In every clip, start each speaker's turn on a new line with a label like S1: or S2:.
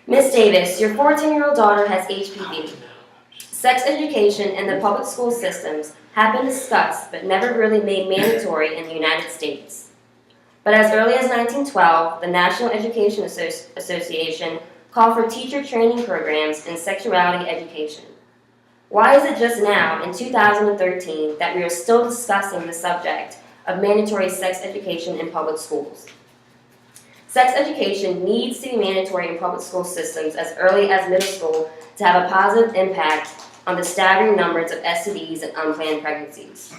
S1: Ms. Davis, your 14-year-old daughter has HPV. Sex education in the public school systems have been discussed but never really made mandatory in the United States. But as early as 1912, the National Education Association called for teacher training programs in sexuality education. Why is it just now, in 2013, that we are still discussing the subject of mandatory sex education in public schools? Sex education needs to be mandatory in public school systems as early as middle school to have a positive impact on the staggering numbers of STDs and unplanned pregnancies.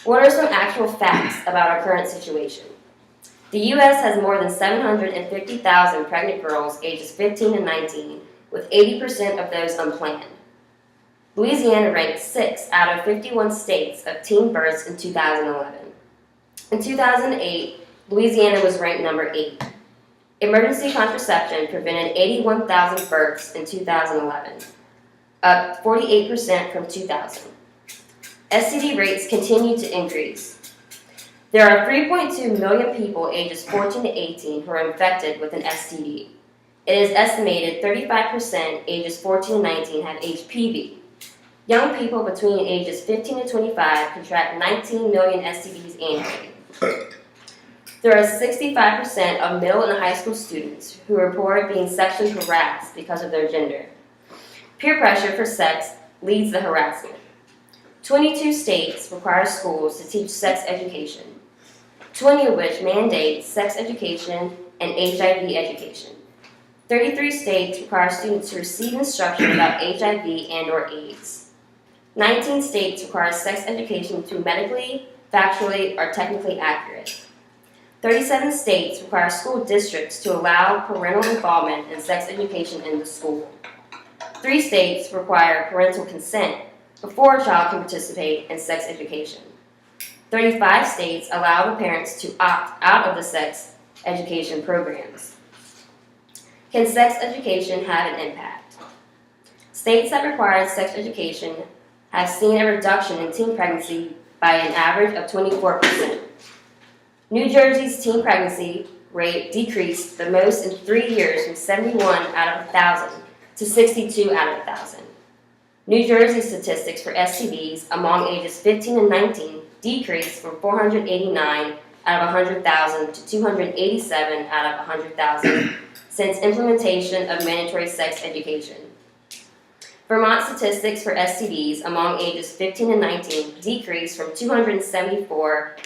S1: What are some actual facts about our current situation? The U.S. has more than 750,000 pregnant girls ages 15 and 19, with 80% of those unplanned. Louisiana ranked 6 out of 51 states of teen births in 2011. In 2008, Louisiana was ranked number 8. Emergency contraception prevented 81,000 births in 2011, up 48% from 2000. STD rates continue to increase. There are 3.2 million people ages 14 to 18 who are infected with an STD. It is estimated 35% ages 14 to 19 have HPV. Young people between ages 15 to 25 contract 19 million STDs annually. There are 65% of middle and high school students who report being sexually harassed because of their gender. Peer pressure for sex leads the harassment. 22 states require schools to teach sex education, 20 of which mandate sex education and HIV education. 33 states require students to receive instruction about HIV and/or AIDS. 19 states require sex education to be medically, factually, or technically accurate. 37 states require school districts to allow parental involvement in sex education in the school. 3 states require parental consent before a child can participate in sex education. 35 states allow the parents to opt out of the sex education programs. Can sex education have an impact? States that require sex education have seen a reduction in teen pregnancy by an average of 24%. New Jersey's teen pregnancy rate decreased the most in 3 years from 71 out of 1,000 to 62 out of 1,000. New Jersey statistics for STDs among ages 15 and 19 decreased from 489 out of 100,000 to 287 out of 100,000 since implementation of mandatory sex education. Vermont statistics for STDs among ages 15 and 19 decreased from 274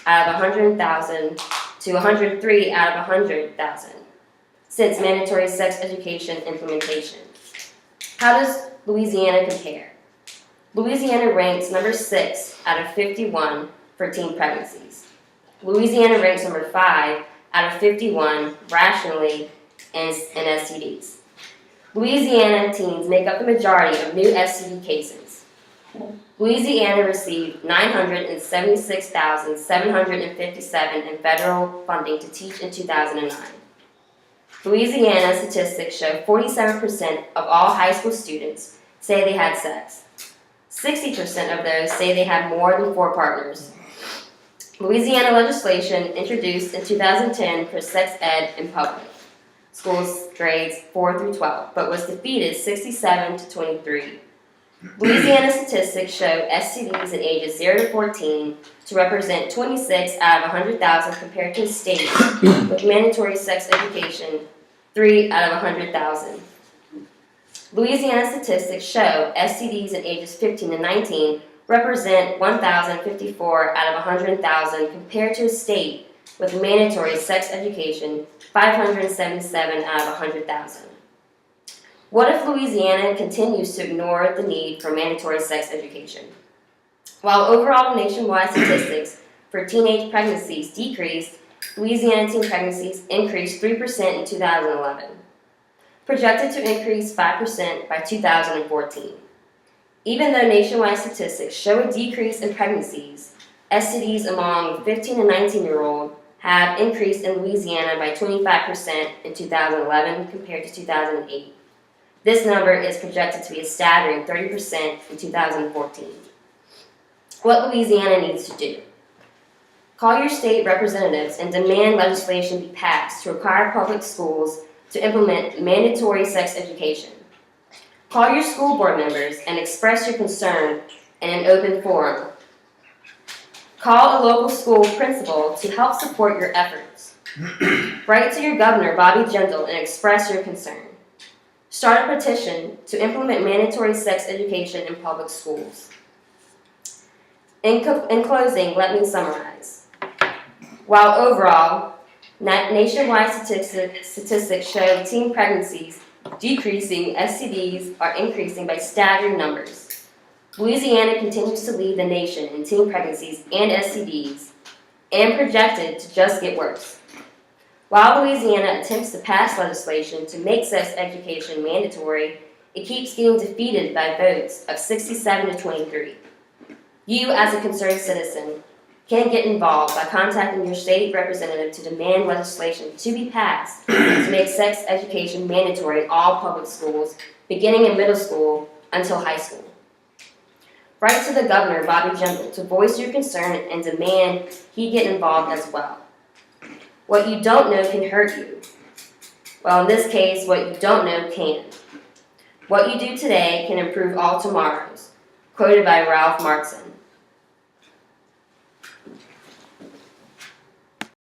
S1: out of 100,000 to 103 out of 100,000 since mandatory sex education implementation. How does Louisiana compare? Louisiana ranks number 6 out of 51 for teen pregnancies. Louisiana ranks number 5 out of 51 rationally in STDs. Louisiana teens make up the majority of new STD cases. Louisiana received $976,757 in federal funding to teach in 2009. Louisiana statistics show 47% of all high school students say they had sex. 60% of those say they had more than 4 partners. Louisiana legislation introduced in 2010 for sex ed in public schools grades 4 through 12, but was defeated 67 to 23. Louisiana statistics show STDs in ages 0 to 14 to represent 26 out of 100,000 compared to a state with mandatory sex education 3 out of 100,000. Louisiana statistics show STDs in ages 15 to 19 represent 1,054 out of 100,000 compared to a state with mandatory sex education 577 out of 100,000. What if Louisiana continues to ignore the need for mandatory sex education? While overall nationwide statistics for teenage pregnancies decreased, Louisiana teen pregnancies increased 3% in 2011, projected to increase 5% by 2014. Even though nationwide statistics show a decrease in pregnancies, STDs among 15 and 19-year-olds have increased in Louisiana by 25% in 2011 compared to 2008. This number is projected to be a staggering 30% in 2014. What Louisiana needs to do: call your state representatives and demand legislation be passed to require public schools to implement mandatory sex education. Call your school board members and express your concern in an open forum. Call a local school principal to help support your efforts. Write to your governor, Bobby Jindal, and express your concern. Start a petition to implement mandatory sex education in public schools. In closing, let me summarize. While overall, nationwide statistics show teen pregnancies decreasing, STDs are increasing by staggering numbers. Louisiana continues to lead the nation in teen pregnancies and STDs, and projected to just get worse. While Louisiana attempts to pass legislation to make sex education mandatory, it keeps getting defeated by votes of 67 to 23. You, as a concerned citizen, can get involved by contacting your state representative to demand legislation to be passed to make sex education mandatory in all public schools, beginning in middle school until high school. Write to the governor, Bobby Jindal, to voice your concern and demand he get involved as well. What you don't know can hurt you. Well, in this case, what you don't know can. What you do today can improve all tomorrows. Quoted by Ralph Markson.